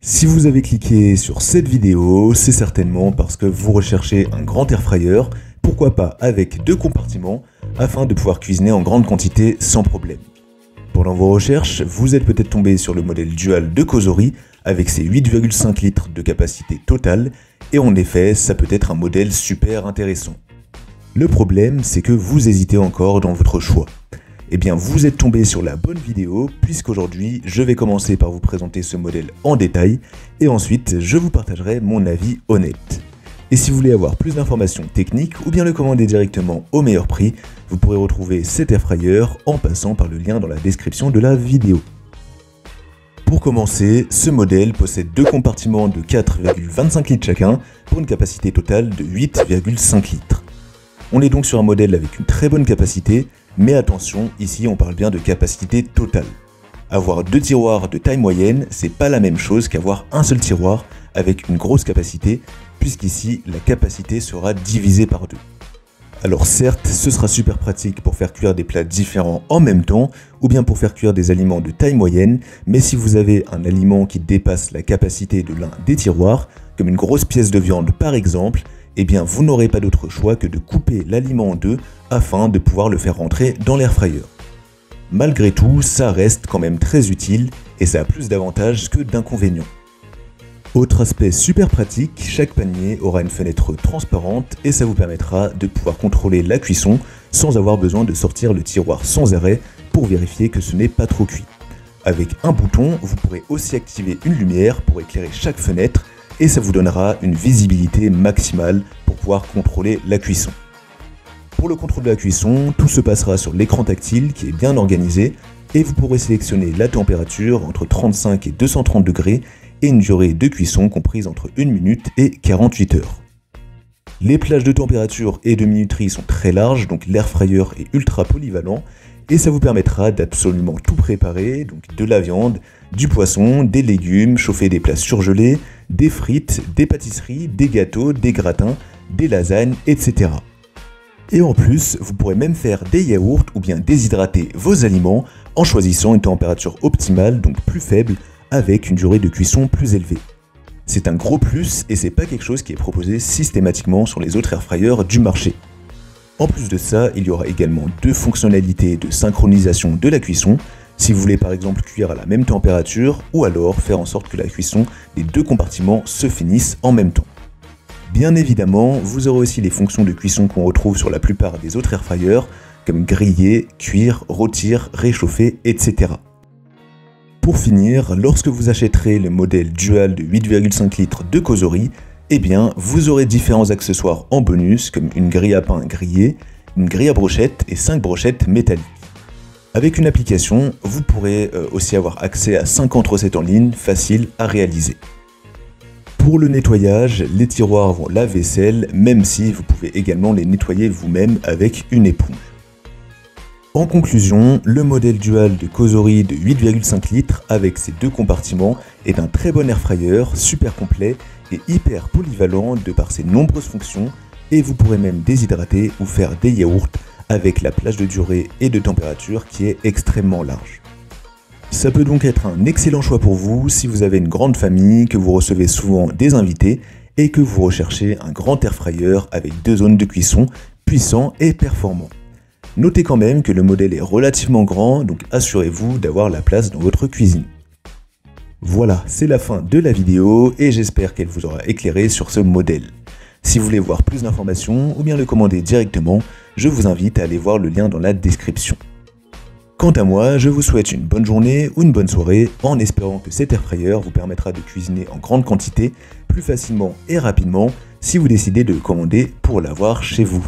Si vous avez cliqué sur cette vidéo, c'est certainement parce que vous recherchez un grand air fryer, pourquoi pas avec 2 compartiments, afin de pouvoir cuisiner en grande quantité sans problème. Pendant vos recherches, vous êtes peut-être tombé sur le modèle Dual de Cosori avec ses 8,5 litres de capacité totale, et en effet, ça peut être un modèle super intéressant. Le problème, c'est que vous hésitez encore dans votre choix. Eh bien, vous êtes tombé sur la bonne vidéo, puisqu'aujourd'hui, je vais commencer par vous présenter ce modèle en détail, et ensuite, je vous partagerai mon avis honnête. Et si vous voulez avoir plus d'informations techniques, ou bien le commander directement au meilleur prix, vous pourrez retrouver cet air fryer en passant par le lien dans la description de la vidéo. Pour commencer, ce modèle possède 2 compartiments de 4,25 litres chacun, pour une capacité totale de 8,5 litres. On est donc sur un modèle avec une très bonne capacité, mais attention, ici on parle bien de capacité totale. Avoir 2 tiroirs de taille moyenne, c'est pas la même chose qu'avoir un seul tiroir avec une grosse capacité, puisqu'ici la capacité sera divisée par 2. Alors certes, ce sera super pratique pour faire cuire des plats différents en même temps, ou bien pour faire cuire des aliments de taille moyenne, mais si vous avez un aliment qui dépasse la capacité de l'un des tiroirs, comme une grosse pièce de viande par exemple, eh bien vous n'aurez pas d'autre choix que de couper l'aliment en 2 afin de pouvoir le faire rentrer dans l'air fryer. Malgré tout, ça reste quand même très utile et ça a plus d'avantages que d'inconvénients. Autre aspect super pratique, chaque panier aura une fenêtre transparente et ça vous permettra de pouvoir contrôler la cuisson sans avoir besoin de sortir le tiroir sans arrêt pour vérifier que ce n'est pas trop cuit. Avec un bouton, vous pourrez aussi activer une lumière pour éclairer chaque fenêtre et ça vous donnera une visibilité maximale pour pouvoir contrôler la cuisson. Pour le contrôle de la cuisson, tout se passera sur l'écran tactile qui est bien organisé et vous pourrez sélectionner la température entre 35 et 230 degrés et une durée de cuisson comprise entre 1 minute et 48 heures. Les plages de température et de minuterie sont très larges, donc l'air fryer est ultra polyvalent et ça vous permettra d'absolument tout préparer, donc de la viande, du poisson, des légumes, chauffer des plats surgelés, des frites, des pâtisseries, des gâteaux, des gratins, des lasagnes, etc. Et en plus, vous pourrez même faire des yaourts ou bien déshydrater vos aliments en choisissant une température optimale, donc plus faible, avec une durée de cuisson plus élevée. C'est un gros plus et c'est pas quelque chose qui est proposé systématiquement sur les autres air fryers du marché. En plus de ça, il y aura également 2 fonctionnalités de synchronisation de la cuisson, si vous voulez par exemple cuire à la même température ou alors faire en sorte que la cuisson des 2 compartiments se finisse en même temps. Bien évidemment, vous aurez aussi les fonctions de cuisson qu'on retrouve sur la plupart des autres air fryers, comme griller, cuire, rôtir, réchauffer, etc. Pour finir, lorsque vous achèterez le modèle Dual de 8,5 litres de Cosori, eh bien, vous aurez différents accessoires en bonus comme une grille à pain grillée, une grille à brochettes et 5 brochettes métalliques. Avec une application, vous pourrez aussi avoir accès à 50 recettes en ligne faciles à réaliser. Pour le nettoyage, les tiroirs vont lave-vaisselle, même si vous pouvez également les nettoyer vous-même avec une éponge. En conclusion, le modèle Dual de Cosori de 8,5 litres avec ses 2 compartiments est un très bon air fryer, super complet et hyper polyvalent de par ses nombreuses fonctions et vous pourrez même déshydrater ou faire des yaourts avec la plage de durée et de température qui est extrêmement large. Ça peut donc être un excellent choix pour vous si vous avez une grande famille, que vous recevez souvent des invités et que vous recherchez un grand air fryer avec 2 zones de cuisson puissants et performants. Notez quand même que le modèle est relativement grand, donc assurez-vous d'avoir la place dans votre cuisine. Voilà, c'est la fin de la vidéo et j'espère qu'elle vous aura éclairé sur ce modèle. Si vous voulez voir plus d'informations ou bien le commander directement, je vous invite à aller voir le lien dans la description. Quant à moi, je vous souhaite une bonne journée ou une bonne soirée en espérant que cet air fryer vous permettra de cuisiner en grande quantité, plus facilement et rapidement si vous décidez de le commander pour l'avoir chez vous.